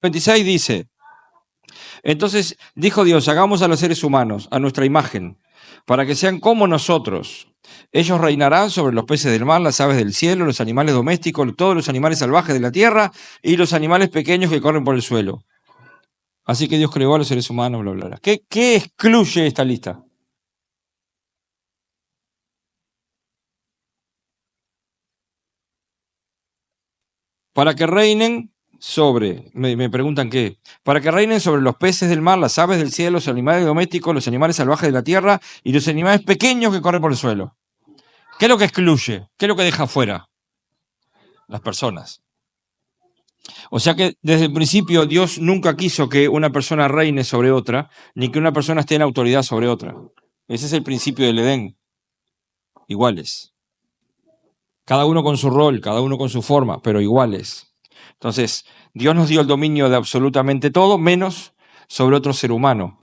26 dice: entonces dijo Dios, hagamos a los seres humanos a nuestra imagen, para que sean como nosotros. Ellos reinarán sobre los peces del mar, las aves del cielo, los animales domésticos, todos los animales salvajes de la tierra y los animales pequeños que corren por el suelo. Así que Dios creó a los seres humanos, bla, bla, bla. ¿Qué excluye esta lista? Para que reinen sobre, me preguntan qué, para que reinen sobre los peces del mar, las aves del cielo, los animales domésticos, los animales salvajes de la tierra y los animales pequeños que corren por el suelo. ¿Qué es lo que excluye? ¿Qué es lo que deja fuera? Las personas. O sea que desde el principio Dios nunca quiso que una persona reine sobre otra, ni que una persona esté en autoridad sobre otra. Ese es el principio del Edén. Iguales. Cada uno con su rol, cada uno con su forma, pero iguales. Entonces, Dios nos dio el dominio de absolutamente todo, menos sobre otro ser humano.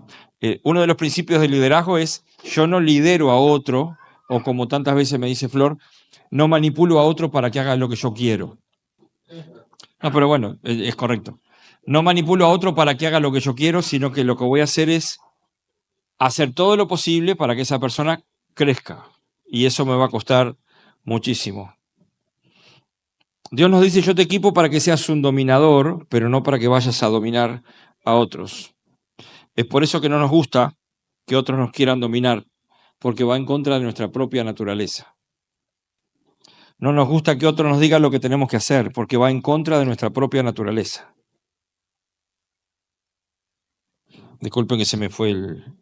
Uno de los principios del liderazgo es: yo no lidero a otro, o como tantas veces me dice Flor, no manipulo a otro para que haga lo que yo quiero. No, pero bueno, es correcto. No manipulo a otro para que haga lo que yo quiero, sino que lo que voy a hacer es hacer todo lo posible para que esa persona crezca. Y eso me va a costar muchísimo. Dios nos dice: yo te equipo para que seas un dominador, pero no para que vayas a dominar a otros. Es por eso que no nos gusta que otros nos quieran dominar, porque va en contra de nuestra propia naturaleza. No nos gusta que otros nos digan lo que tenemos que hacer, porque va en contra de nuestra propia naturaleza. Disculpen que se me fue el...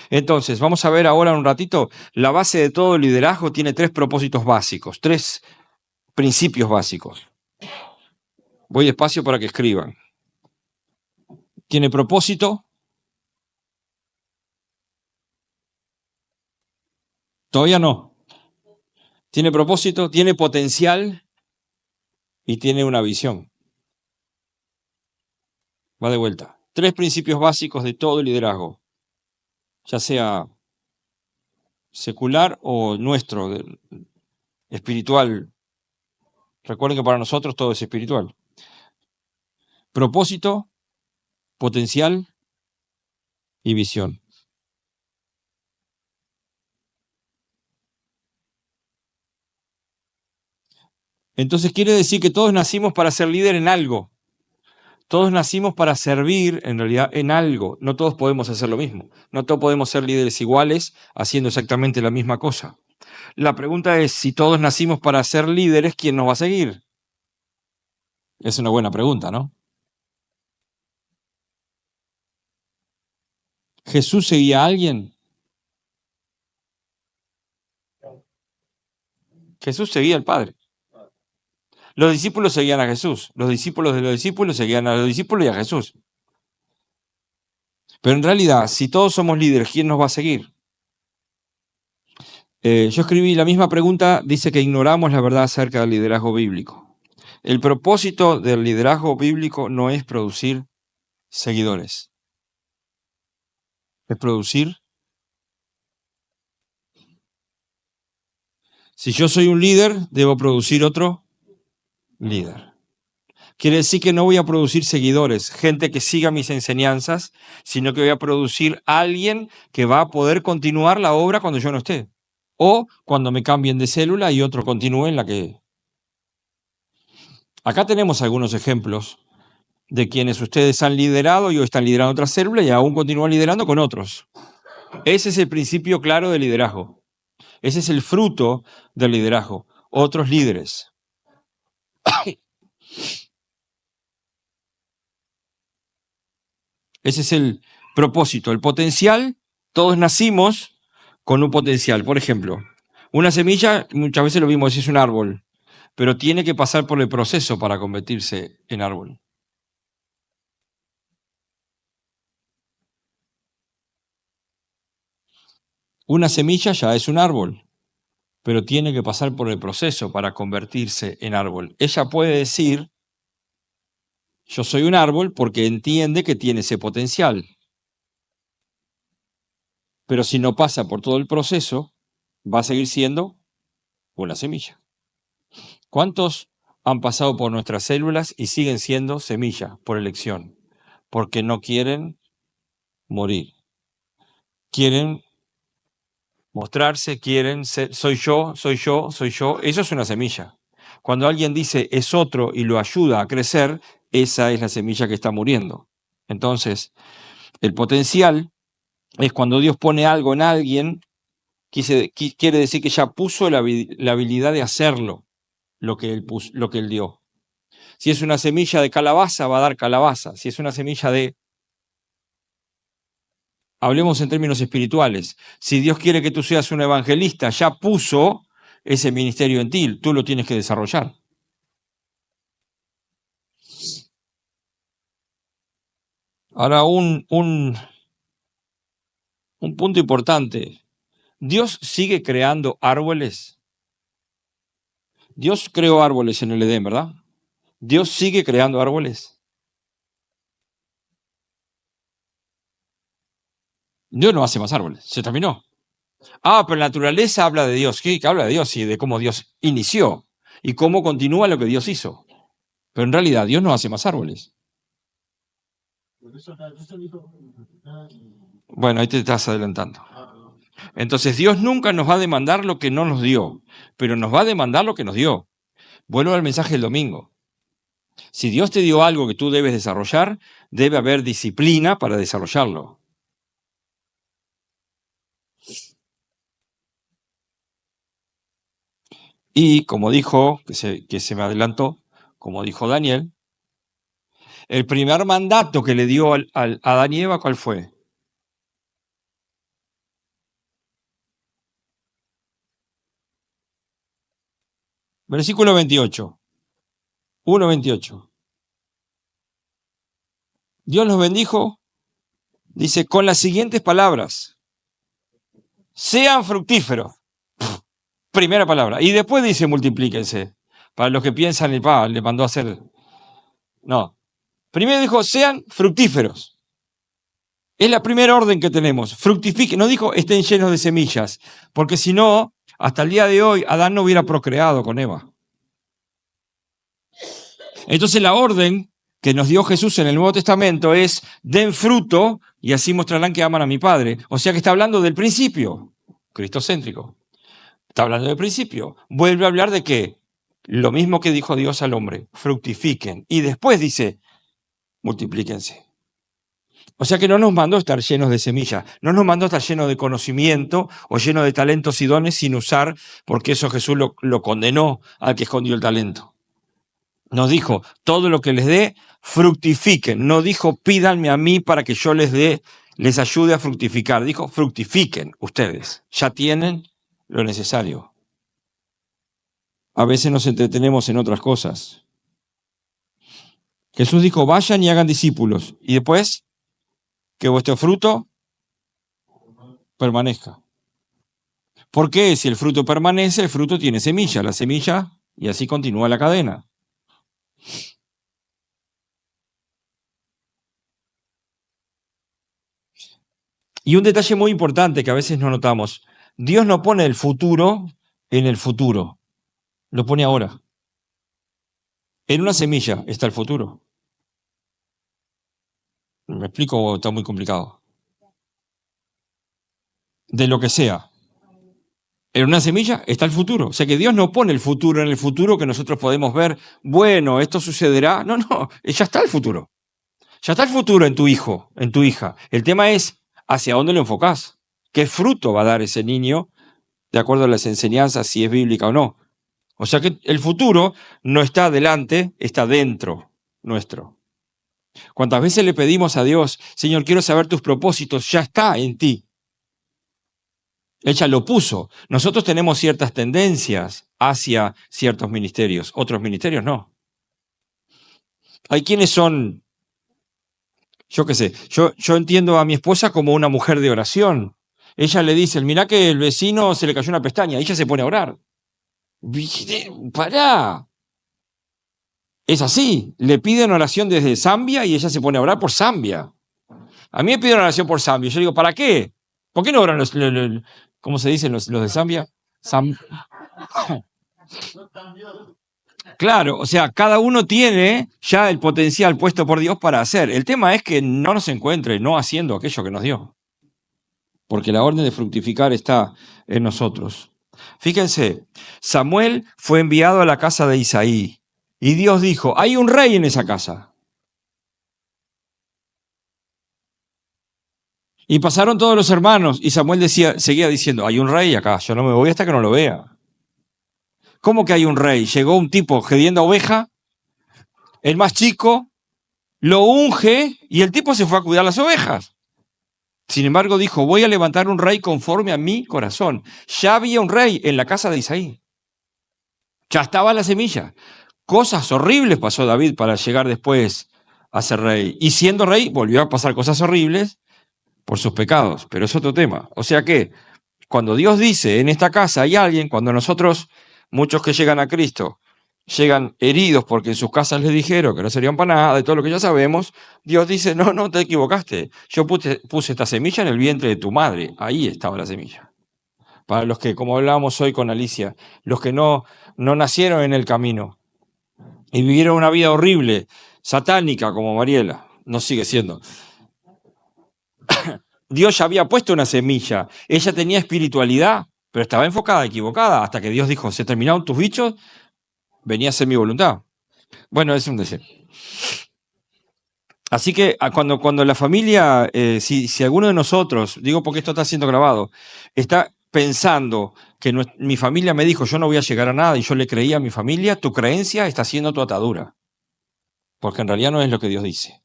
Entonces, vamos a ver ahora un ratito. La base de todo liderazgo tiene 3 propósitos básicos, 3 principios básicos. Voy despacio para que escriban. Tiene propósito. Todavía no. Tiene propósito, tiene potencial y tiene una visión. Va de vuelta. 3 principios básicos de todo liderazgo, ya sea secular o nuestro, espiritual. Recuerden que para nosotros todo es espiritual. Propósito, potencial y visión. Entonces quiere decir que todos nacimos para ser líder en algo. Todos nacimos para servir, en realidad, en algo. No todos podemos hacer lo mismo. No todos podemos ser líderes iguales haciendo exactamente la misma cosa. La pregunta es: si todos nacimos para ser líderes, ¿quién nos va a seguir? Es una buena pregunta, ¿no? ¿Jesús seguía a alguien? Jesús seguía al Padre. Los discípulos seguían a Jesús. Los discípulos de los discípulos seguían a los discípulos y a Jesús. Pero en realidad, si todos somos líderes, ¿quién nos va a seguir? Yo escribí la misma pregunta, dice que ignoramos la verdad acerca del liderazgo bíblico. El propósito del liderazgo bíblico no es producir seguidores, es producir. Si yo soy un líder, debo producir otro líder. Quiere decir que no voy a producir seguidores, gente que siga mis enseñanzas, sino que voy a producir a alguien que va a poder continuar la obra cuando yo no esté. O cuando me cambien de célula y otro continúe en la que... Acá tenemos algunos ejemplos de quienes ustedes han liderado y o están liderando otras células y aún continúan liderando con otros. Ese es el principio claro del liderazgo. Ese es el fruto del liderazgo. Otros líderes. Ese es el propósito. El potencial, todos nacimos con un potencial. Por ejemplo, una semilla, muchas veces lo vimos, es un árbol, pero tiene que pasar por el proceso para convertirse en árbol. Una semilla ya es un árbol, pero tiene que pasar por el proceso para convertirse en árbol. Ella puede decir: yo soy un árbol, porque entiende que tiene ese potencial. Pero si no pasa por todo el proceso, va a seguir siendo una semilla. ¿Cuántos han pasado por nuestras células y siguen siendo semillas por elección, porque no quieren morir. Quieren mostrarse, quieren ser, soy yo, soy yo, soy yo. Eso es una semilla. Cuando alguien dice es otro y lo ayuda a crecer, esa es la semilla que está muriendo. Entonces, el potencial es cuando Dios pone algo en alguien, quiere decir que ya puso la habilidad de hacerlo, lo que él dio. Si es una semilla de calabaza, va a dar calabaza. Si es una semilla de... Hablemos en términos espirituales. Si Dios quiere que tú seas un evangelista, ya puso ese ministerio en ti, tú lo tienes que desarrollar. Ahora, un punto importante. ¿Dios sigue creando árboles? Dios creó árboles en el Edén, ¿verdad? ¿Dios sigue creando árboles? Dios no hace más árboles, se terminó. Pero la naturaleza habla de Dios. ¿Qué habla de Dios? Y de cómo Dios inició y cómo continúa lo que Dios hizo. Pero en realidad Dios no hace más árboles. Bueno, ahí te estás adelantando. Entonces Dios nunca nos va a demandar lo que no nos dio, pero nos va a demandar lo que nos dio. Vuelvo al mensaje del domingo. Si Dios te dio algo que tú debes desarrollar, debe haber disciplina para desarrollarlo. Y como dijo, que se me adelantó, como dijo Daniel, el primer mandato que le dio a Adán y Eva, ¿cuál fue? Versículo 28. 1:28. Dios los bendijo, dice, con las siguientes palabras. Sean fructíferos. Primera palabra. Y después dice multiplíquense. Para los que piensan, le mandó a hacer... No. Primero dijo, sean fructíferos. Es la primera orden que tenemos. Fructifiquen. No dijo, estén llenos de semillas. Porque si no, hasta el día de hoy, Adán no hubiera procreado con Eva. Entonces la orden que nos dio Jesús en el Nuevo Testamento es, den fruto y así mostrarán que aman a mi Padre. O sea que está hablando del principio, cristocéntrico. Está hablando del principio. Vuelve a hablar de qué. Lo mismo que dijo Dios al hombre, fructifiquen. Y después dice, multiplíquense. O sea que no nos mandó estar llenos de semillas, no nos mandó estar llenos de conocimiento o llenos de talentos y dones sin usar, porque eso Jesús lo condenó al que escondió el talento. Nos dijo, todo lo que les dé, fructifiquen. No dijo, pídanme a mí para que yo les ayude a fructificar. Dijo, fructifiquen ustedes. Ya tienen lo necesario. A veces nos entretenemos en otras cosas. Jesús dijo, vayan y hagan discípulos. Y después, que vuestro fruto permanezca. ¿Por qué? Si el fruto permanece, el fruto tiene semilla. La semilla, y así continúa la cadena. Y un detalle muy importante que a veces no notamos. Dios no pone el futuro en el futuro. Lo pone ahora. En una semilla está el futuro. ¿Me explico o está muy complicado? De lo que sea. En una semilla está el futuro. O sea que Dios no pone el futuro en el futuro que nosotros podemos ver. Bueno, esto sucederá. No, ya está el futuro. Ya está el futuro en tu hijo, en tu hija. El tema es hacia dónde lo enfocás. ¿Qué fruto va a dar ese niño de acuerdo a las enseñanzas, si es bíblica o no? O sea que el futuro no está adelante, está dentro nuestro. ¿Cuántas veces le pedimos a Dios, Señor, quiero saber tus propósitos? Ya está en ti. Él ya lo puso. Nosotros tenemos ciertas tendencias hacia ciertos ministerios, otros ministerios no. Hay quienes son, yo qué sé, yo entiendo a mi esposa como una mujer de oración. Ella le dice, mirá que el vecino se le cayó una pestaña, ella se pone a orar. Pará. Es así, le piden oración desde Zambia y ella se pone a orar por Zambia. A mí me piden oración por Zambia. Yo digo, ¿para qué? ¿Por qué no oran ¿cómo se dicen los de Zambia? Claro, o sea, cada uno tiene ya el potencial puesto por Dios para hacer. El tema es que no nos encuentre no haciendo aquello que nos dio, porque la orden de fructificar está en nosotros. Fíjense, Samuel fue enviado a la casa de Isaí y Dios dijo, hay un rey en esa casa. Y pasaron todos los hermanos y Samuel seguía diciendo, hay un rey acá, yo no me voy hasta que no lo vea. ¿Cómo que hay un rey? Llegó un tipo gediendo oveja, el más chico, lo unge y el tipo se fue a cuidar las ovejas. Sin embargo, dijo, voy a levantar un rey conforme a mi corazón. Ya había un rey en la casa de Isaí. Ya estaba la semilla. Cosas horribles pasó David para llegar después a ser rey. Y siendo rey, volvió a pasar cosas horribles por sus pecados. Pero es otro tema. O sea que, cuando Dios dice, en esta casa hay alguien, cuando nosotros, muchos que llegan a Cristo, llegan heridos porque en sus casas les dijeron que no serían para nada y todo lo que ya sabemos, Dios dice, no, no, te equivocaste. Yo puse esta semilla en el vientre de tu madre. Ahí estaba la semilla. Para los que, como hablábamos hoy con Alicia, los que no nacieron en el camino y vivieron una vida horrible, satánica como Mariela, no sigue siendo. Dios ya había puesto una semilla. Ella tenía espiritualidad, pero estaba enfocada, equivocada, hasta que Dios dijo, se terminaron tus bichos, venía a hacer mi voluntad. Bueno, es un deseo. Así que cuando la familia, si alguno de nosotros, digo porque esto está siendo grabado, está pensando que mi familia me dijo, yo no voy a llegar a nada y yo le creía a mi familia, tu creencia está siendo tu atadura. Porque en realidad no es lo que Dios dice.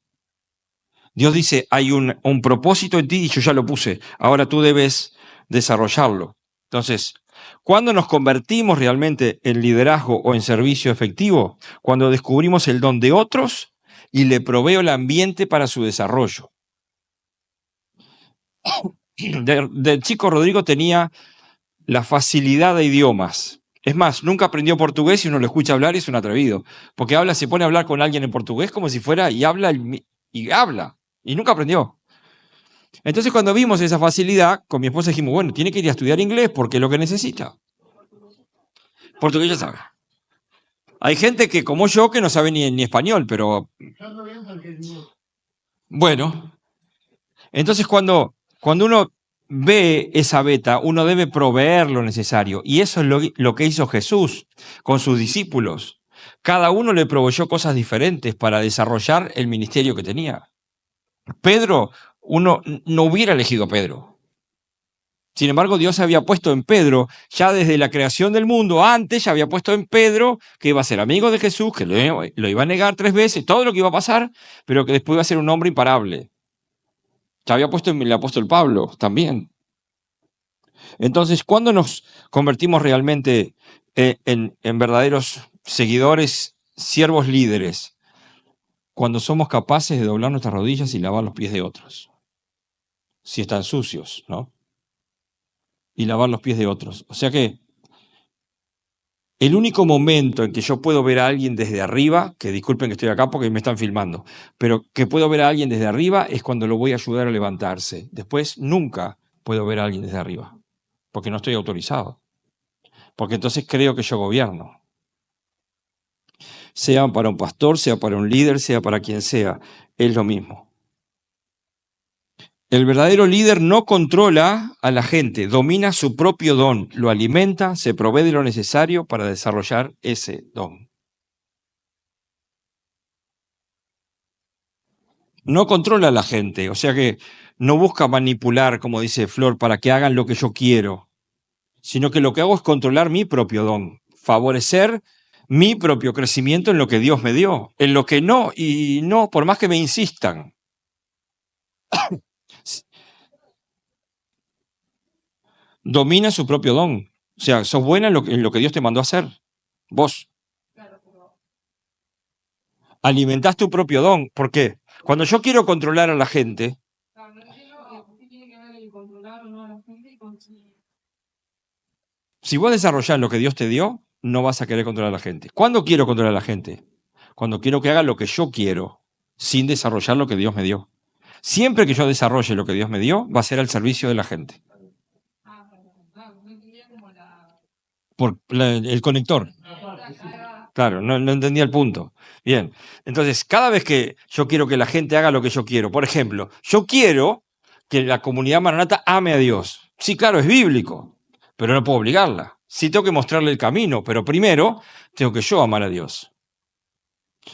Dios dice, hay un propósito en ti y yo ya lo puse, ahora tú debes desarrollarlo. Entonces, ¿cuándo nos convertimos realmente en liderazgo o en servicio efectivo? Cuando descubrimos el don de otros y le proveo el ambiente para su desarrollo. Del chico Rodrigo tenía la facilidad de idiomas. Es más, nunca aprendió portugués y uno lo escucha hablar y es un atrevido. Porque se pone a hablar con alguien en portugués como si fuera y habla y nunca aprendió. Entonces, cuando vimos esa facilidad, con mi esposa dijimos, bueno, tiene que ir a estudiar inglés porque es lo que necesita. Portugués ya sabe. Hay gente que, como yo, que no sabe ni español, pero... Bueno, entonces cuando uno ve esa beta, uno debe proveer lo necesario. Y eso es lo que hizo Jesús con sus discípulos. Cada uno le proveyó cosas diferentes para desarrollar el ministerio que tenía. Pedro, uno no hubiera elegido a Pedro. Sin embargo, Dios había puesto en Pedro, ya desde la creación del mundo, antes ya había puesto en Pedro que iba a ser amigo de Jesús, que lo iba a negar 3 veces, todo lo que iba a pasar, pero que después iba a ser un hombre imparable. Ya había puesto en el apóstol Pablo también. Entonces, ¿cuándo nos convertimos realmente en verdaderos seguidores, siervos líderes? Cuando somos capaces de doblar nuestras rodillas y lavar los pies de otros. Si están sucios, ¿no? Y lavar los pies de otros. O sea que el único momento en que yo puedo ver a alguien desde arriba, que disculpen que estoy acá porque me están filmando, pero que puedo ver a alguien desde arriba es cuando lo voy a ayudar a levantarse. Después nunca puedo ver a alguien desde arriba, porque no estoy autorizado. Porque entonces creo que yo gobierno. Sea para un pastor, sea para un líder, sea para quien sea, es lo mismo. El verdadero líder no controla a la gente, domina su propio don, lo alimenta, se provee de lo necesario para desarrollar ese don. No controla a la gente, o sea que no busca manipular, como dice Flor, para que hagan lo que yo quiero, sino que lo que hago es controlar mi propio don, favorecer mi propio crecimiento en lo que Dios me dio, en lo que no, y no, por más que me insistan. Domina su propio don. O sea, sos buena en lo que Dios te mandó a hacer. Vos. Alimentás tu propio don. ¿Por qué? Cuando yo quiero controlar a la gente, si vos desarrollás lo que Dios te dio, no vas a querer controlar a la gente. ¿Cuándo quiero controlar a la gente? Cuando quiero que haga lo que yo quiero, sin desarrollar lo que Dios me dio. Siempre que yo desarrolle lo que Dios me dio, va a ser al servicio de la gente. Por el conector. Claro, no entendía el punto. Bien, entonces, cada vez que yo quiero que la gente haga lo que yo quiero, por ejemplo, yo quiero que la comunidad maranata ame a Dios. Sí, claro, es bíblico, pero no puedo obligarla. Sí tengo que mostrarle el camino, pero primero tengo que yo amar a Dios.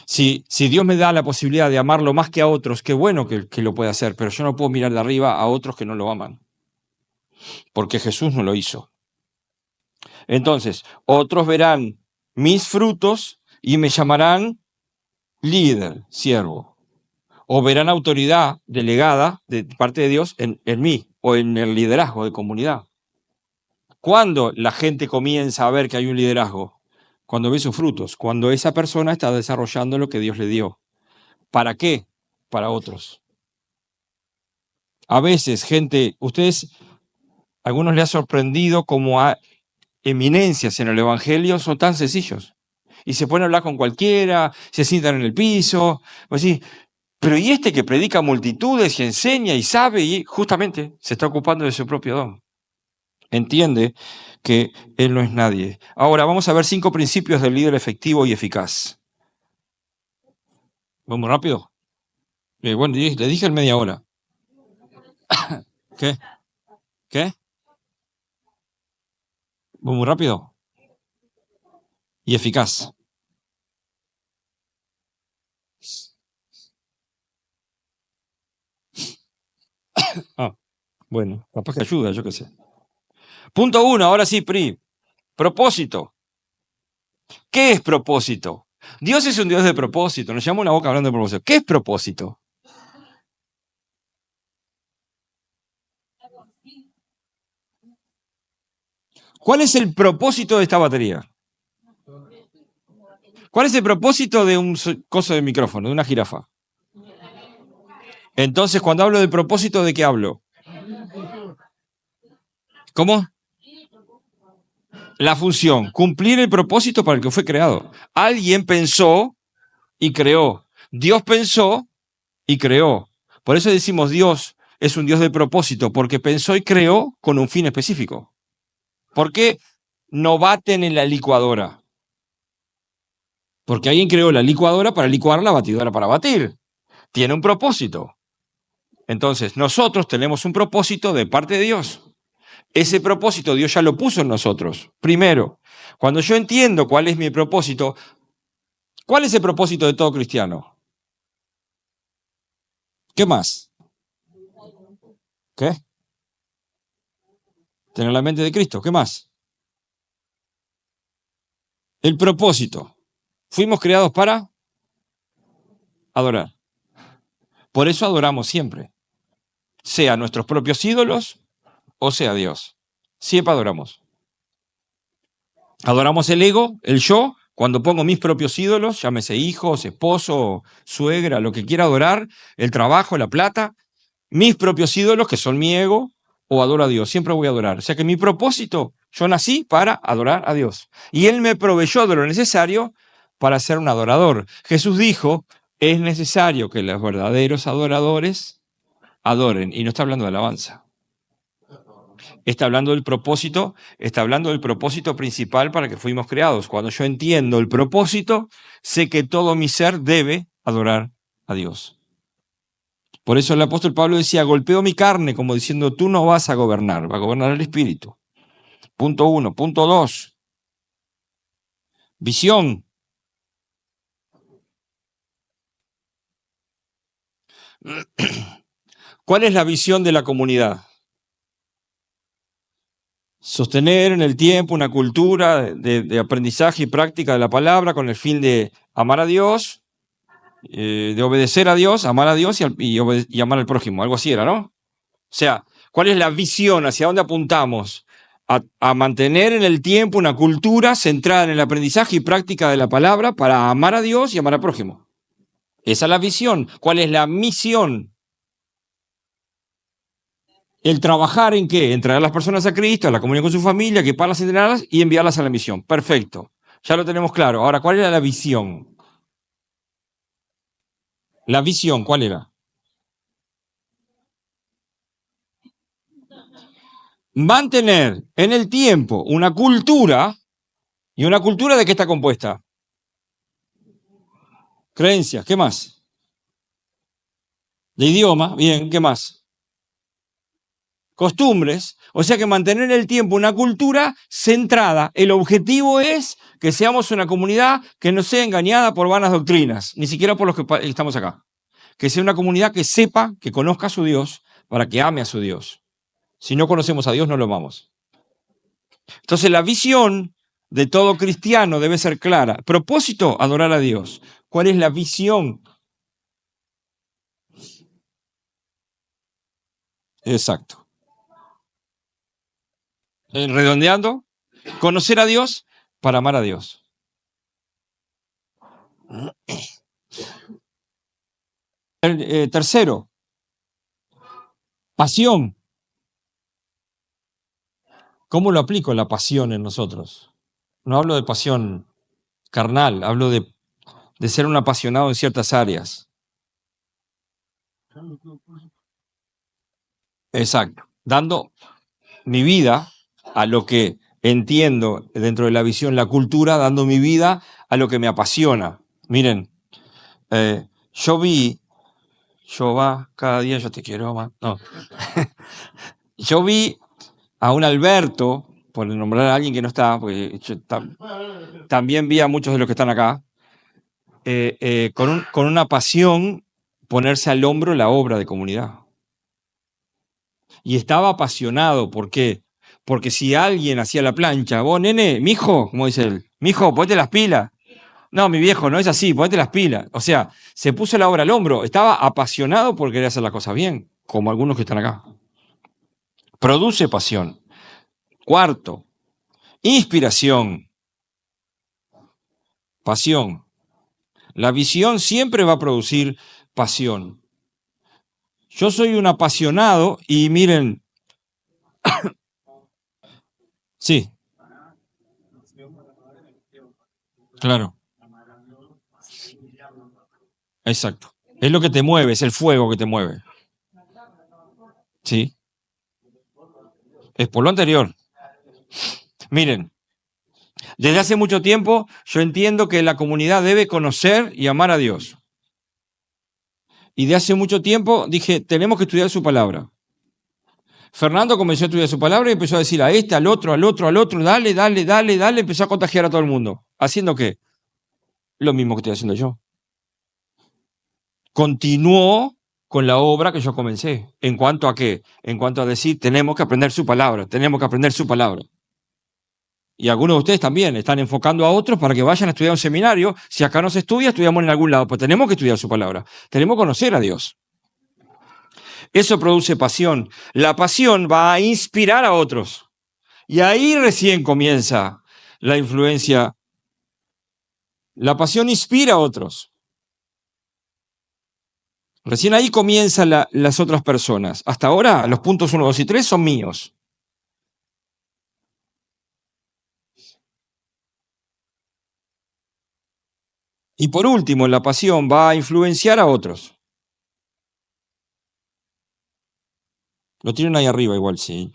Si Dios me da la posibilidad de amarlo más que a otros, qué bueno que lo pueda hacer, pero yo no puedo mirar de arriba a otros que no lo aman, porque Jesús no lo hizo. Entonces, otros verán mis frutos y me llamarán líder, siervo, o verán autoridad delegada de parte de Dios en mí o en el liderazgo de comunidad. ¿Cuándo la gente comienza a ver que hay un liderazgo? Cuando ve sus frutos, cuando esa persona está desarrollando lo que Dios le dio. ¿Para qué? Para otros. A veces, gente, ustedes, a algunos les ha sorprendido cómo eminencias en el Evangelio son tan sencillos. Y se ponen a hablar con cualquiera, se sientan en el piso, pues sí, pero ¿y este que predica a multitudes y enseña y sabe y justamente se está ocupando de su propio don? Entiende que él no es nadie. Ahora vamos a ver 5 principios del líder efectivo y eficaz. ¿Vamos rápido? Bueno, le dije en media hora. ¿Qué? ¿Qué? ¿Vamos rápido? Y eficaz. Bueno, capaz que ayuda, yo qué sé. Punto 1, ahora sí, Pri. Propósito. ¿Qué es propósito? Dios es un Dios de propósito. Nos llama una boca hablando de propósito. ¿Qué es propósito? ¿Cuál es el propósito de esta batería? ¿Cuál es el propósito de un coso de micrófono, de una jirafa? Entonces, cuando hablo de propósito, ¿de qué hablo? ¿Cómo? La función, cumplir el propósito para el que fue creado. Alguien pensó y creó. Dios pensó y creó. Por eso decimos Dios es un Dios de propósito, porque pensó y creó con un fin específico. ¿Por qué no baten en la licuadora? Porque alguien creó la licuadora para licuar, la batidora para batir. Tiene un propósito. Entonces, nosotros tenemos un propósito de parte de Dios. Ese propósito Dios ya lo puso en nosotros. Primero, cuando yo entiendo cuál es mi propósito, ¿cuál es el propósito de todo cristiano? ¿Qué más? ¿Qué? Tener la mente de Cristo. ¿Qué más? El propósito. Fuimos creados para adorar. Por eso adoramos siempre. Sea nuestros propios ídolos o sea Dios. Siempre adoramos. Adoramos el ego, el yo, cuando pongo mis propios ídolos, llámese hijos, esposo, suegra, lo que quiera adorar, el trabajo, la plata, mis propios ídolos, que son mi ego, o adoro a Dios. Siempre voy a adorar. O sea que mi propósito, yo nací para adorar a Dios. Y Él me proveyó de lo necesario para ser un adorador. Jesús dijo, es necesario que los verdaderos adoradores adoren. Y no está hablando de alabanza. Está hablando del propósito, está hablando del propósito principal para que fuimos creados. Cuando yo entiendo el propósito, sé que todo mi ser debe adorar a Dios. Por eso el apóstol Pablo decía, golpeo mi carne, como diciendo, tú no vas a gobernar, va a gobernar el Espíritu. Punto 1. Punto 2. Visión. ¿Cuál es la visión de la comunidad? Sostener en el tiempo una cultura de aprendizaje y práctica de la palabra con el fin de amar a Dios, de obedecer a Dios, amar a Dios y amar al prójimo. Algo así era, ¿no? O sea, ¿cuál es la visión? ¿Hacia dónde apuntamos? A mantener en el tiempo una cultura centrada en el aprendizaje y práctica de la palabra para amar a Dios y amar al prójimo. Esa es la visión. ¿Cuál es la misión? El trabajar en qué? En traer a las personas a Cristo, a la comunión con su familia, equiparlas, entrenarlas y enviarlas a la misión. Perfecto. Ya lo tenemos claro. Ahora, ¿cuál era la visión? La visión, ¿cuál era? Mantener en el tiempo una cultura. ¿Y una cultura de qué está compuesta? Creencias, ¿qué más? De idioma, bien, ¿qué más? Costumbres, o sea que mantener en el tiempo una cultura centrada. El objetivo es que seamos una comunidad que no sea engañada por vanas doctrinas, ni siquiera por los que estamos acá. Que sea una comunidad que sepa, que conozca a su Dios, para que ame a su Dios. Si no conocemos a Dios, no lo amamos. Entonces la visión de todo cristiano debe ser clara. Propósito, adorar a Dios. ¿Cuál es la visión? Exacto. Redondeando, conocer a Dios para amar a Dios. Tercero, pasión. ¿Cómo lo aplico la pasión en nosotros? No hablo de pasión carnal, hablo de ser un apasionado en ciertas áreas. Exacto. Dando mi vida a lo que entiendo dentro de la visión, la cultura, dando mi vida a lo que me apasiona. Miren, cada día yo te quiero más. No. Yo vi a un Alberto, por nombrar a alguien que no está, porque yo también vi a muchos de los que están acá, con una pasión ponerse al hombro la obra de comunidad. Y estaba apasionado, ¿por qué? Porque si alguien hacía la plancha, vos, nene, mijo, como dice él, mijo, ponete las pilas. No, mi viejo, no es así, ponete las pilas. O sea, se puso la obra al hombro, estaba apasionado por querer hacer las cosas bien, como algunos que están acá. Produce pasión. Cuarto, inspiración. Pasión. La visión siempre va a producir pasión. Yo soy un apasionado y miren, sí, claro, exacto. Es lo que te mueve, es el fuego que te mueve. Sí, es por lo anterior. Miren, desde hace mucho tiempo yo entiendo que la comunidad debe conocer y amar a Dios. Y de hace mucho tiempo dije, tenemos que estudiar su palabra. Fernando comenzó a estudiar su palabra y empezó a decir a este, al otro, dale, empezó a contagiar a todo el mundo. ¿Haciendo qué? Lo mismo que estoy haciendo yo. Continuó con la obra que yo comencé. ¿En cuanto a qué? En cuanto a decir, tenemos que aprender su palabra. Y algunos de ustedes también están enfocando a otros para que vayan a estudiar un seminario. Si acá no se estudia, estudiamos en algún lado. Pues tenemos que estudiar su palabra. Tenemos que conocer a Dios. Eso produce pasión. La pasión va a inspirar a otros. Y ahí recién comienza la influencia. La pasión inspira a otros. Recién ahí comienzan las otras personas. Hasta ahora, los puntos 1, 2 y 3 son míos. Y por último, la pasión va a influenciar a otros. Lo tienen ahí arriba igual, sí.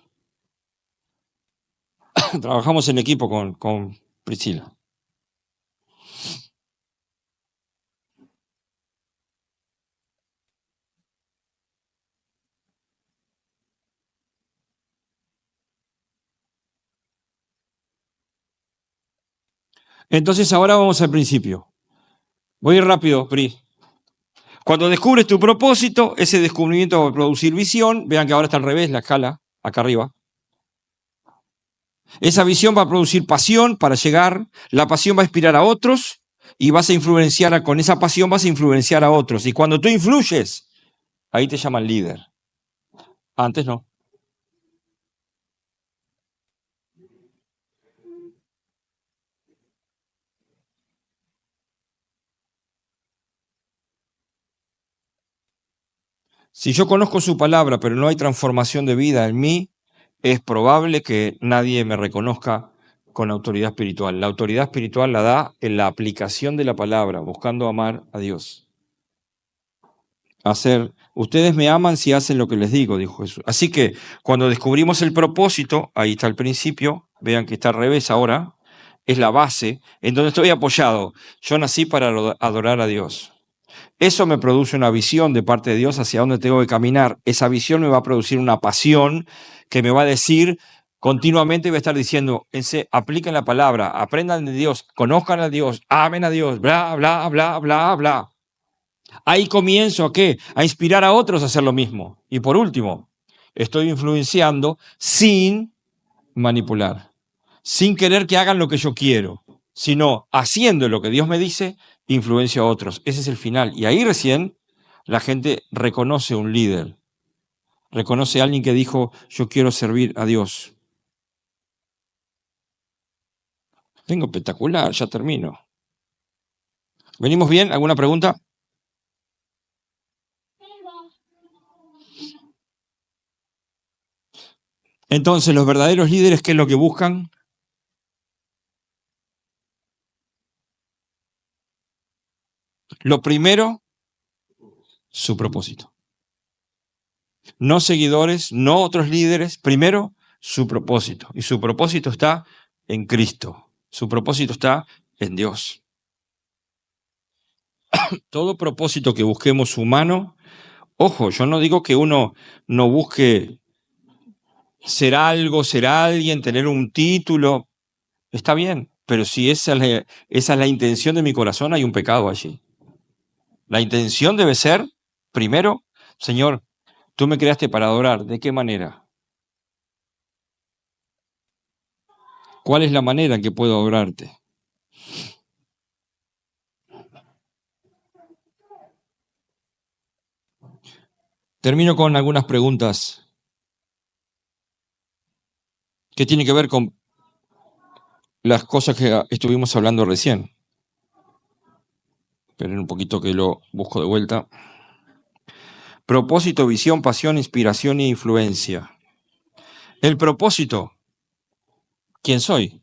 Trabajamos en equipo con Priscila. Entonces ahora vamos al principio. Voy a ir rápido, Pri. Cuando descubres tu propósito, ese descubrimiento va a producir visión. Vean que ahora está al revés la escala, acá arriba. Esa visión va a producir pasión para llegar. La pasión va a inspirar a otros y vas a influenciar, con esa pasión vas a influenciar a otros. Y cuando tú influyes, ahí te llaman líder. Antes no. Si yo conozco su palabra, pero no hay transformación de vida en mí, es probable que nadie me reconozca con autoridad espiritual. La autoridad espiritual la da en la aplicación de la palabra, buscando amar a Dios. Ustedes me aman si hacen lo que les digo, dijo Jesús. Así que cuando descubrimos el propósito, ahí está el principio, vean que está al revés ahora, es la base, en donde estoy apoyado. Yo nací para adorar a Dios. Eso me produce una visión de parte de Dios hacia dónde tengo que caminar. Esa visión me va a producir una pasión que me va a decir continuamente, voy a estar diciendo, apliquen la palabra, aprendan de Dios, conozcan a Dios, amen a Dios, bla, bla, bla, bla, bla. Ahí comienzo ¿a qué? A inspirar a otros a hacer lo mismo. Y por último, estoy influenciando sin manipular, sin querer que hagan lo que yo quiero, sino haciendo lo que Dios me dice, influencio a otros. Ese es el final. Y ahí recién la gente reconoce un líder, reconoce a alguien que dijo, yo quiero servir a Dios. Vengo espectacular, ya termino. ¿Venimos bien? ¿Alguna pregunta? Entonces, los verdaderos líderes, ¿qué es lo que buscan? Lo primero, su propósito. No seguidores, no otros líderes, primero su propósito. Y su propósito está en Cristo. Su propósito está en Dios. Todo propósito que busquemos humano, ojo, yo no digo que uno no busque ser algo, ser alguien, tener un título, está bien, pero si esa es la intención de mi corazón, hay un pecado allí. La intención debe ser, primero, Señor, tú me creaste para adorar, ¿de qué manera? ¿Cuál es la manera en que puedo adorarte? Termino con algunas preguntas que tienen que ver con las cosas que estuvimos hablando recién. Esperen un poquito que lo busco de vuelta. Propósito, visión, pasión, inspiración e influencia. El propósito, ¿quién soy?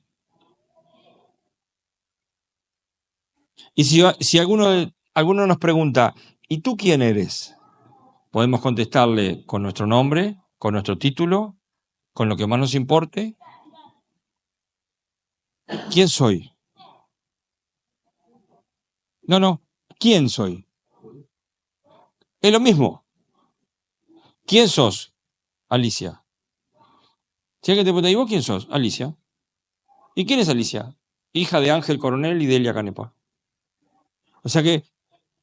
Y si alguno nos pregunta, ¿y tú quién eres? Podemos contestarle con nuestro nombre, con nuestro título, con lo que más nos importe. ¿Quién soy? No, ¿quién soy? Es lo mismo. ¿Quién sos? Alicia. Si alguien te pregunta, ¿y vos quién sos? Alicia. ¿Y quién es Alicia? Hija de Ángel Coronel y de Elia Canepa. O sea que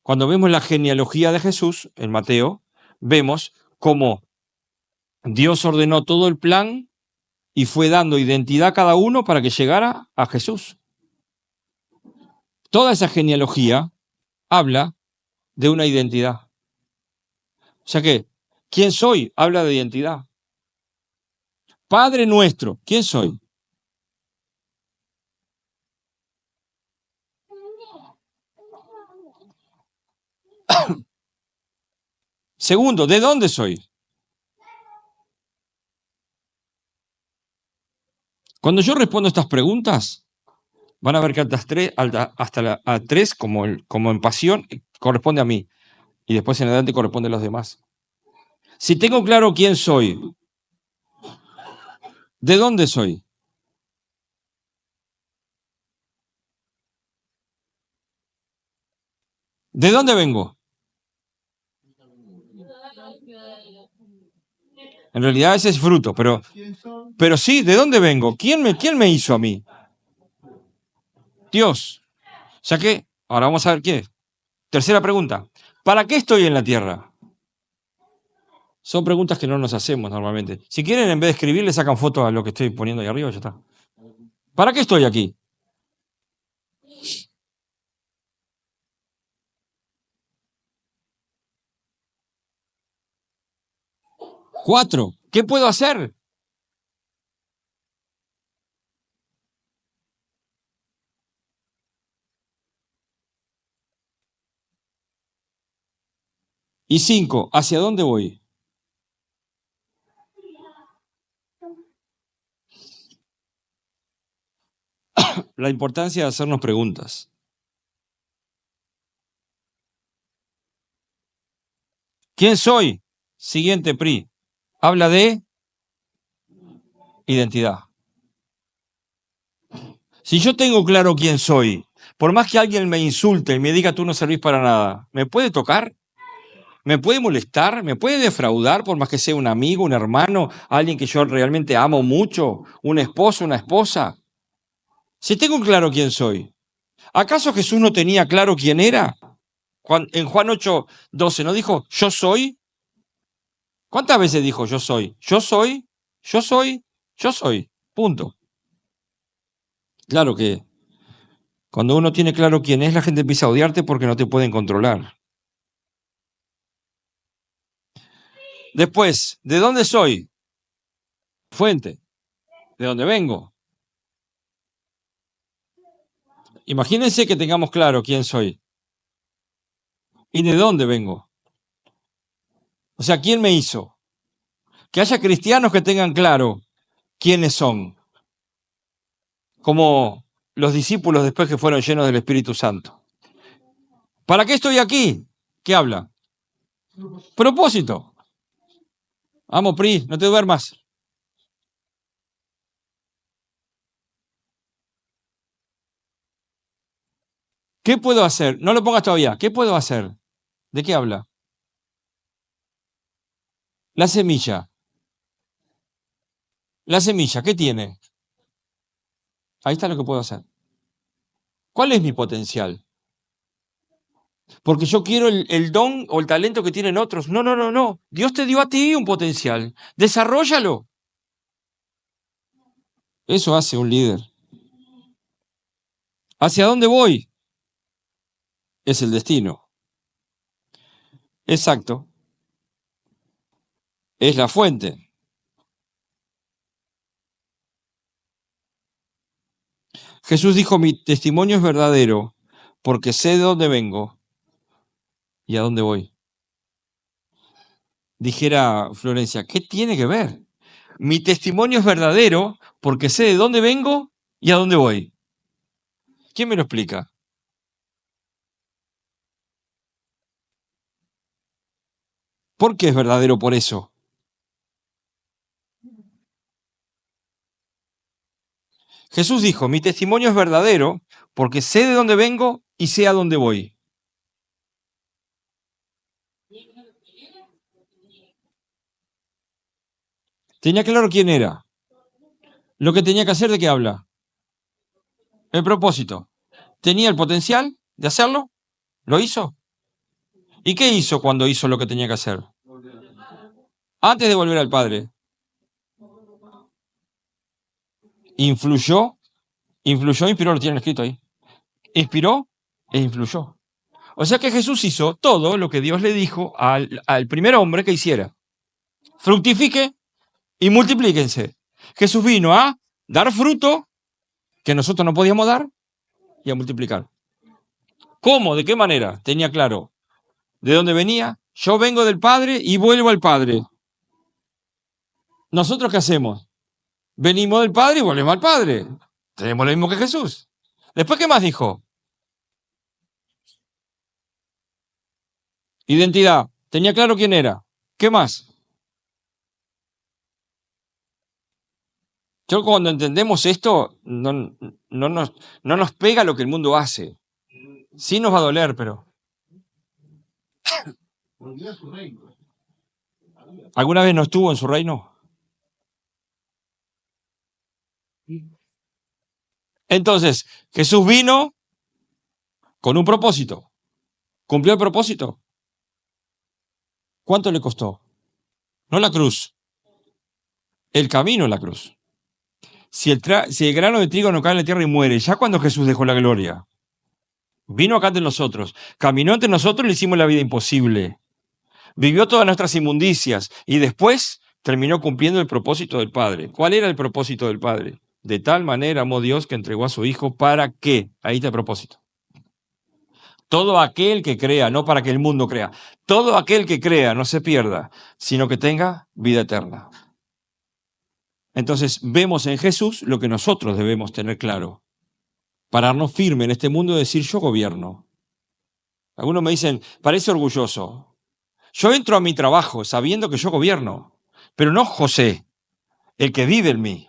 cuando vemos la genealogía de Jesús en Mateo, vemos cómo Dios ordenó todo el plan y fue dando identidad a cada uno para que llegara a Jesús. Toda esa genealogía habla de una identidad. O sea que, ¿quién soy? Habla de identidad. Padre nuestro, ¿quién soy? Segundo, ¿de dónde soy? Cuando yo respondo estas preguntas, van a ver que hasta tres como en pasión, corresponde a mí. Y después en adelante corresponde a los demás. Si tengo claro quién soy, ¿de dónde soy? ¿De dónde vengo? En realidad ese es fruto, pero sí, ¿de dónde vengo? ¿Quién me hizo a mí? Dios. O sea que, ahora vamos a ver qué. Tercera pregunta. ¿Para qué estoy en la tierra? Son preguntas que no nos hacemos normalmente. Si quieren, en vez de escribir, le sacan foto a lo que estoy poniendo ahí arriba, ya está. ¿Para qué estoy aquí? 4. ¿Qué puedo hacer? Y 5. ¿Hacia dónde voy? La importancia de hacernos preguntas. ¿Quién soy? Siguiente PRI. Habla de identidad. Si yo tengo claro quién soy, por más que alguien me insulte y me diga tú no servís para nada, ¿me puede tocar? ¿Me puede molestar? ¿Me puede defraudar por más que sea un amigo, un hermano, alguien que yo realmente amo mucho, un esposo, una esposa? Si tengo claro quién soy, ¿acaso Jesús no tenía claro quién era? En Juan 8:12 ¿no dijo yo soy? ¿Cuántas veces dijo yo soy? Yo soy, yo soy, yo soy. Punto. Claro que cuando uno tiene claro quién es, la gente empieza a odiarte porque no te pueden controlar. Después, ¿de dónde soy? Fuente. ¿De dónde vengo? Imagínense que tengamos claro quién soy y de dónde vengo. O sea, ¿quién me hizo? Que haya cristianos que tengan claro quiénes son, como los discípulos después que fueron llenos del Espíritu Santo. ¿Para qué estoy aquí? ¿Qué habla? Propósito. Vamos, Pri, no te duermas. ¿Qué puedo hacer? No lo pongas todavía. ¿Qué puedo hacer? ¿De qué habla? La semilla. La semilla, ¿qué tiene? Ahí está lo que puedo hacer. ¿Cuál es mi potencial? Porque yo quiero el don o el talento que tienen otros. No, no, no, no. Dios te dio a ti un potencial. Desarróllalo. Eso hace un líder. ¿Hacia dónde voy? Es el destino. Exacto. Es la fuente. Jesús dijo, mi testimonio es verdadero porque sé de dónde vengo y a dónde voy. Dijera Florencia, ¿qué tiene que ver? Mi testimonio es verdadero porque sé de dónde vengo y a dónde voy. ¿Quién me lo explica? ¿Por qué es verdadero por eso? Jesús dijo, mi testimonio es verdadero porque sé de dónde vengo y sé a dónde voy. Tenía claro quién era. Lo que tenía que hacer, ¿de qué habla? El propósito. ¿Tenía el potencial de hacerlo? ¿Lo hizo? ¿Y qué hizo cuando hizo lo que tenía que hacer? Antes de volver al Padre. Influyó, inspiró, lo tienen escrito ahí. Inspiró e influyó. O sea que Jesús hizo todo lo que Dios le dijo al primer hombre que hiciera. Fructifique y multiplíquense. Jesús vino a dar fruto que nosotros no podíamos dar y a multiplicar. ¿Cómo? ¿De qué manera? Tenía claro. ¿De dónde venía? Yo vengo del Padre y vuelvo al Padre. ¿Nosotros qué hacemos? Venimos del Padre y volvemos al Padre. Tenemos lo mismo que Jesús. Después, ¿qué más dijo? Identidad. Tenía claro quién era. ¿Qué más? Yo cuando entendemos esto, no nos pega lo que el mundo hace. Sí nos va a doler, pero... ¿Alguna vez no estuvo en su reino? Entonces, Jesús vino con un propósito. ¿Cumplió el propósito? ¿Cuánto le costó? No la cruz, el camino a la cruz. Si el grano de trigo no cae en la tierra y muere, ya cuando Jesús dejó la gloria, vino acá entre nosotros, caminó entre nosotros y le hicimos la vida imposible. Vivió todas nuestras inmundicias y después terminó cumpliendo el propósito del Padre. ¿Cuál era el propósito del Padre? De tal manera amó Dios que entregó a su Hijo para qué. Ahí está el propósito. Todo aquel que crea, no para que el mundo crea, todo aquel que crea no se pierda, sino que tenga vida eterna. Entonces vemos en Jesús lo que nosotros debemos tener claro. Pararnos firme en este mundo y decir yo gobierno. Algunos me dicen, parece orgulloso. Yo entro a mi trabajo sabiendo que yo gobierno, pero no José, el que vive en mí.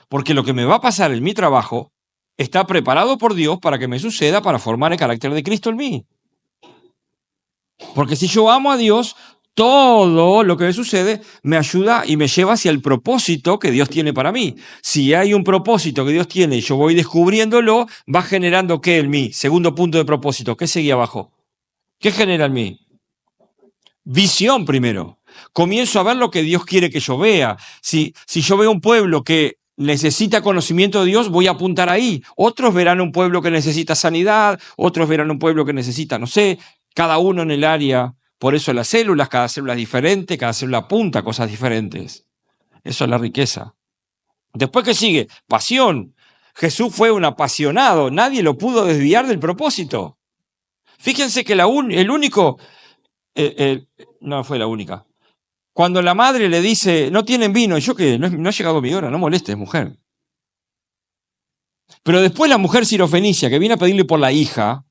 Porque lo que me va a pasar en mi trabajo está preparado por Dios para que me suceda, para formar el carácter de Cristo en mí. Porque si yo amo a Dios, todo lo que me sucede me ayuda y me lleva hacia el propósito que Dios tiene para mí. Si hay un propósito que Dios tiene y yo voy descubriéndolo, va generando ¿qué en mí? Segundo punto de propósito. ¿Qué seguía abajo? ¿Qué genera en mí? Visión primero. Comienzo a ver lo que Dios quiere que yo vea. Si yo veo un pueblo que necesita conocimiento de Dios, voy a apuntar ahí. Otros verán un pueblo que necesita sanidad, otros verán un pueblo que necesita, no sé, cada uno en el área. Por eso las células, cada célula es diferente, cada célula apunta a cosas diferentes. Eso es la riqueza. Después, ¿qué sigue? Pasión. Jesús fue un apasionado, nadie lo pudo desviar del propósito. Fíjense que el único, no fue la única. Cuando la madre le dice, no tienen vino, y yo que no ha llegado mi hora, no molestes, mujer. Pero después la mujer sirofenicia, que viene a pedirle por la hija,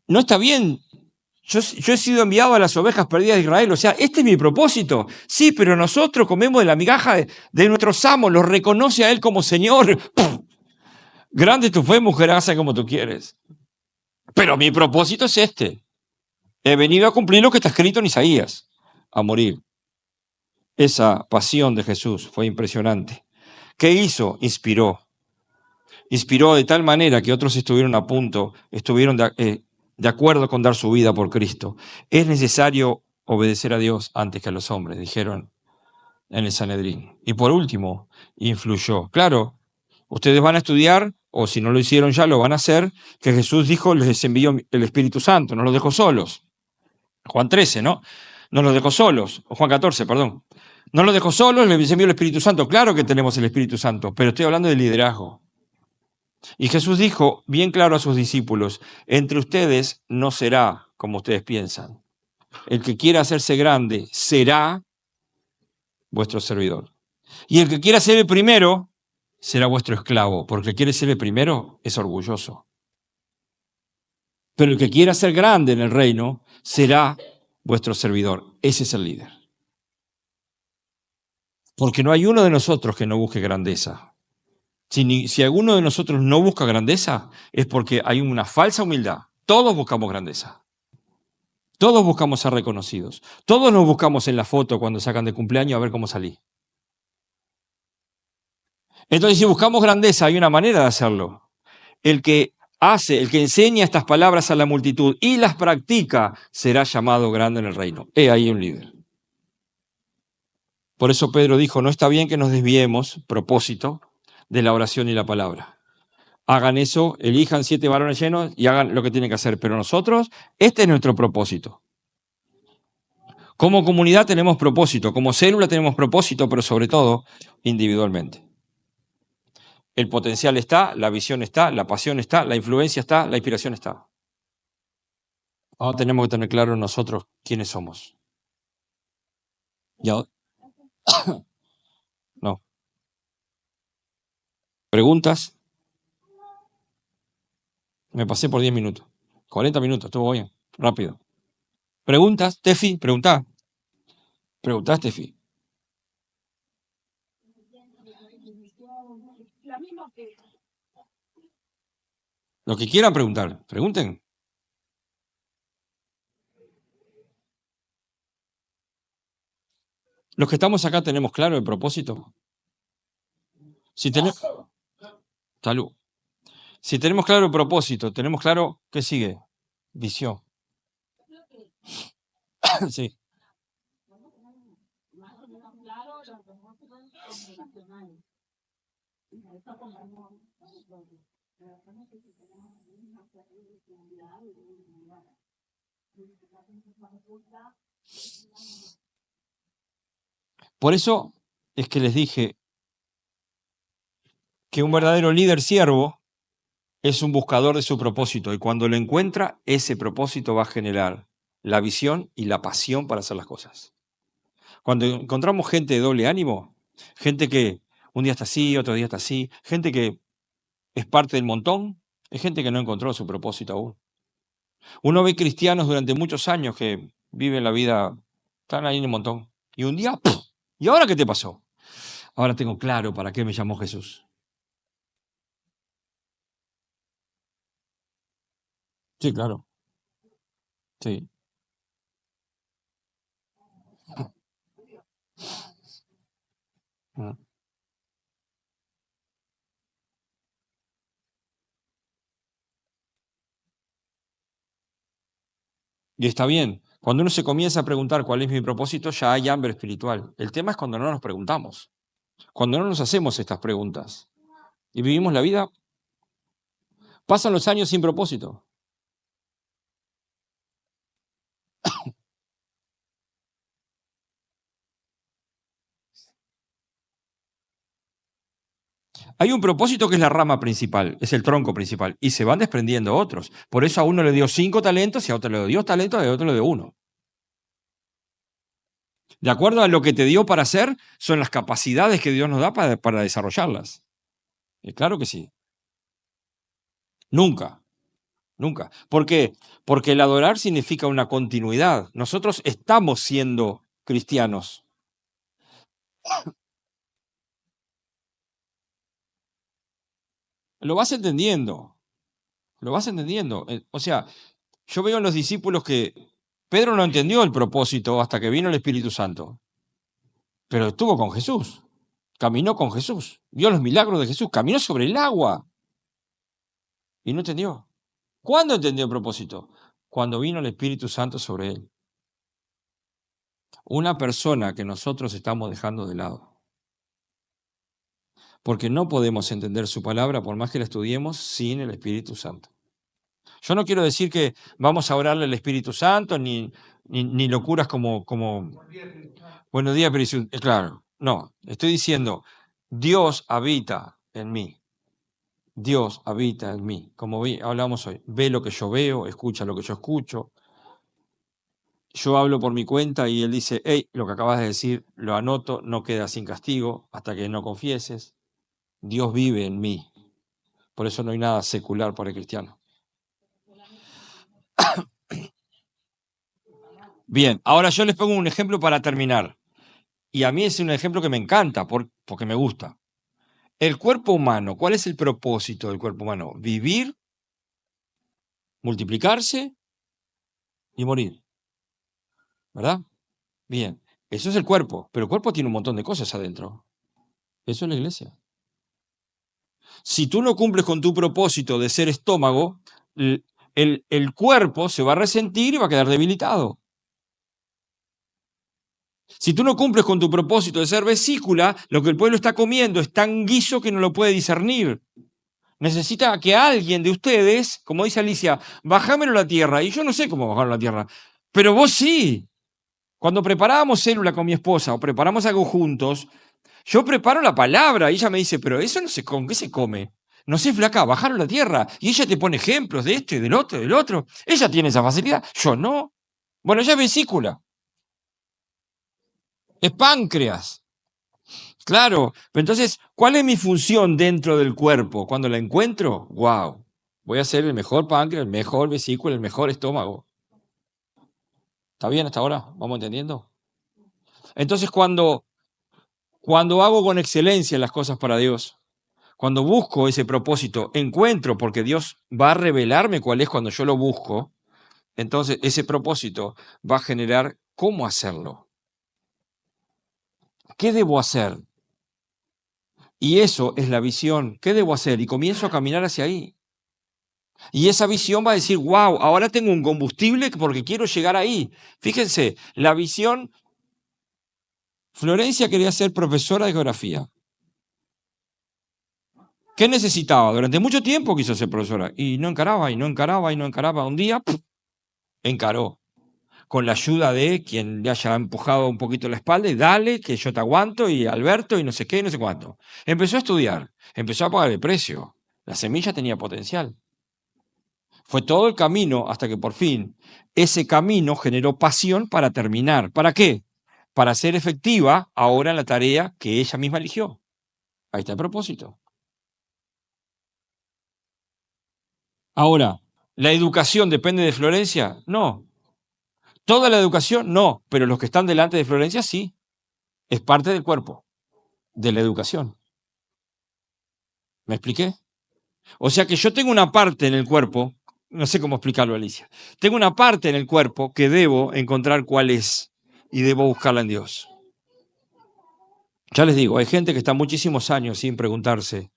no está bien. Yo he sido enviado a las ovejas perdidas de Israel, o sea, este es mi propósito. Sí, pero nosotros comemos de la migaja de nuestros amos, los reconoce a él como Señor. ¡Puf! Grande tu fe, mujer, hace como tú quieres. Pero mi propósito es este. He venido a cumplir lo que está escrito en Isaías, a morir. Esa pasión de Jesús fue impresionante. ¿Qué hizo? Inspiró. Inspiró de tal manera que otros estuvieron a punto, estuvieron de acuerdo con dar su vida por Cristo. Es necesario obedecer a Dios antes que a los hombres, dijeron en el Sanedrín. Y por último, influyó. Claro, ustedes van a estudiar, o si no lo hicieron ya, lo van a hacer, que Jesús dijo, les envió el Espíritu Santo, no los dejó solos. Juan 13, ¿no? No los dejó solos. O Juan 14, perdón. No los dejó solos, les envió el Espíritu Santo. Claro que tenemos el Espíritu Santo, pero estoy hablando de liderazgo. Y Jesús dijo bien claro a sus discípulos, entre ustedes no será como ustedes piensan. El que quiera hacerse grande será vuestro servidor. Y el que quiera ser el primero será vuestro esclavo, porque el que quiere ser el primero es orgulloso. Pero el que quiera ser grande en el reino será vuestro servidor. Ese es el líder. Porque no hay uno de nosotros que no busque grandeza. Si alguno de nosotros no busca grandeza, es porque hay una falsa humildad. Todos buscamos grandeza. Todos buscamos ser reconocidos. Todos nos buscamos en la foto cuando sacan de cumpleaños a ver cómo salí. Entonces, si buscamos grandeza, hay una manera de hacerlo. El que enseña estas palabras a la multitud y las practica, será llamado grande en el reino. He ahí un líder. Por eso Pedro dijo, no está bien que nos desviemos, propósito, de la oración y la palabra. Hagan eso, elijan 7 varones llenos y hagan lo que tienen que hacer. Pero nosotros, este es nuestro propósito. Como comunidad tenemos propósito, como célula tenemos propósito, pero sobre todo individualmente. El potencial está, la visión está, la pasión está, la influencia está, la inspiración está. Ahora tenemos que tener claro nosotros quiénes somos. No. ¿Preguntas? Me pasé por 10 minutos. 40 minutos, estuvo bien. Rápido. ¿Preguntas? Tefi, preguntá. Preguntá, Tefi. Lo que quieran preguntar, pregunten. Los que estamos acá tenemos claro el propósito. Salud. Si tenemos claro el propósito, tenemos claro qué sigue. Visión. Sí. Por eso es que les dije que un verdadero líder siervo es un buscador de su propósito y cuando lo encuentra, ese propósito va a generar la visión y la pasión para hacer las cosas. Cuando encontramos gente de doble ánimo, gente que un día está así, otro día está así, gente que es parte del montón, es gente que no encontró su propósito aún. Uno ve cristianos durante muchos años que viven la vida, están ahí en el montón, y un día, ¡puf! ¿Y ahora qué te pasó? Ahora tengo claro para qué me llamó Jesús. Sí, claro. Sí. Mm. Y está bien. Cuando uno se comienza a preguntar cuál es mi propósito, ya hay hambre espiritual. El tema es cuando no nos preguntamos, cuando no nos hacemos estas preguntas y vivimos la vida, pasan los años sin propósito. Hay un propósito que es la rama principal, es el tronco principal, y se van desprendiendo otros. Por eso a uno le dio 5 talentos y a otro le dio 10 talentos y a otro le dio 1. De acuerdo a lo que te dio para hacer, son las capacidades que Dios nos da para desarrollarlas. Claro que sí. Nunca, nunca. ¿Por qué? Porque el adorar significa una continuidad. Nosotros estamos siendo cristianos. Lo vas entendiendo, lo vas entendiendo. O sea, yo veo en los discípulos que Pedro no entendió el propósito hasta que vino el Espíritu Santo, pero estuvo con Jesús, caminó con Jesús, vio los milagros de Jesús, caminó sobre el agua y no entendió. ¿Cuándo entendió el propósito? Cuando vino el Espíritu Santo sobre él. Una persona que nosotros estamos dejando de lado, porque no podemos entender su palabra por más que la estudiemos sin el Espíritu Santo. Yo no quiero decir que vamos a orarle al Espíritu Santo, ni locuras como buenos días, Espíritu. Claro, no, estoy diciendo, Dios habita en mí. Dios habita en mí. Como hablamos hoy, ve lo que yo veo, escucha lo que yo escucho. Yo hablo por mi cuenta y él dice, hey, lo que acabas de decir, lo anoto, no queda sin castigo hasta que no confieses. Dios vive en mí. Por eso no hay nada secular para el cristiano. Bien, ahora yo les pongo un ejemplo para terminar. Y a mí es un ejemplo que me encanta porque me gusta. El cuerpo humano, ¿cuál es el propósito del cuerpo humano? Vivir, multiplicarse y morir. ¿Verdad? Bien, eso es el cuerpo, pero el cuerpo tiene un montón de cosas adentro. Eso es la iglesia. Si tú no cumples con tu propósito de ser estómago, el cuerpo se va a resentir y va a quedar debilitado. Si tú no cumples con tu propósito de ser vesícula, lo que el pueblo está comiendo es tan guiso que no lo puede discernir. Necesita que alguien de ustedes, como dice Alicia, bajámelo a la tierra. Y yo no sé cómo bajarlo a la tierra, pero vos sí. Cuando preparábamos célula con mi esposa o preparamos algo juntos, yo preparo la palabra y ella me dice, pero eso no sé con qué se come. No sé, flaca, bajarlo a la tierra. Y ella te pone ejemplos de esto y del otro, del otro. Ella tiene esa facilidad, yo no. Bueno, ella es vesícula, es páncreas. Claro, pero entonces, ¿cuál es mi función dentro del cuerpo? Cuando la encuentro, wow, voy a ser el mejor páncreas, el mejor vesícula, el mejor estómago. ¿Está bien hasta ahora? ¿Vamos entendiendo? Entonces, cuando hago con excelencia las cosas para Dios, cuando busco ese propósito, encuentro, porque Dios va a revelarme cuál es cuando yo lo busco, entonces ese propósito va a generar cómo hacerlo. ¿Qué debo hacer? Y eso es la visión. ¿Qué debo hacer? Y comienzo a caminar hacia ahí. Y esa visión va a decir, wow, ahora tengo un combustible porque quiero llegar ahí. Fíjense, la visión, Florencia quería ser profesora de geografía. ¿Qué necesitaba? Durante mucho tiempo quiso ser profesora y no encaraba, y no encaraba, y no encaraba. Un día, encaró. Con la ayuda de quien le haya empujado un poquito la espalda y dale, que yo te aguanto, y Alberto, y no sé qué, y no sé cuánto. Empezó a estudiar, empezó a pagar el precio. La semilla tenía potencial. Fue todo el camino hasta que por fin ese camino generó pasión para terminar. ¿Para qué? Para ser efectiva ahora en la tarea que ella misma eligió. Ahí está el propósito. Ahora, ¿la educación depende de Florencia? No. ¿Toda la educación? No. Pero los que están delante de Florencia sí. Es parte del cuerpo, de la educación. ¿Me expliqué? O sea que yo tengo una parte en el cuerpo, no sé cómo explicarlo, Alicia. Tengo una parte en el cuerpo que debo encontrar cuál es y debo buscarla en Dios. Ya les digo, hay gente que está muchísimos años sin preguntarse,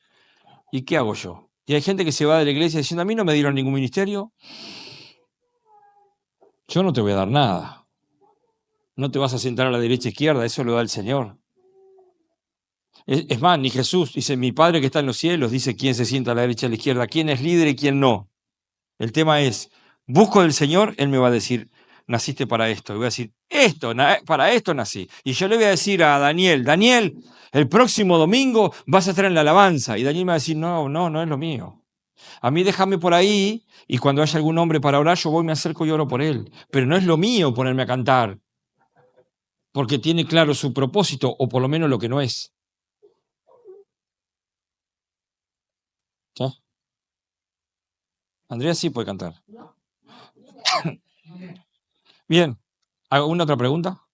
¿y qué hago yo? Y hay gente que se va de la iglesia diciendo, a mí no me dieron ningún ministerio, yo no te voy a dar nada. No te vas a sentar a la derecha e izquierda, eso lo da el Señor. Es más, ni Jesús dice, mi Padre que está en los cielos, dice quién se sienta a la derecha y a la izquierda, quién es líder y quién no. El tema es, busco del Señor, Él me va a decir, naciste para esto. Y voy a decir, para esto nací. Y yo le voy a decir a Daniel, Daniel, el próximo domingo vas a estar en la alabanza. Y Daniel me va a decir, no, no, no es lo mío. A mí déjame por ahí y cuando haya algún hombre para orar, yo voy, me acerco y oro por él. Pero no es lo mío ponerme a cantar, porque tiene claro su propósito, o por lo menos lo que no es. ¿Ya? Andrea sí puede cantar. Bien, ¿alguna otra pregunta?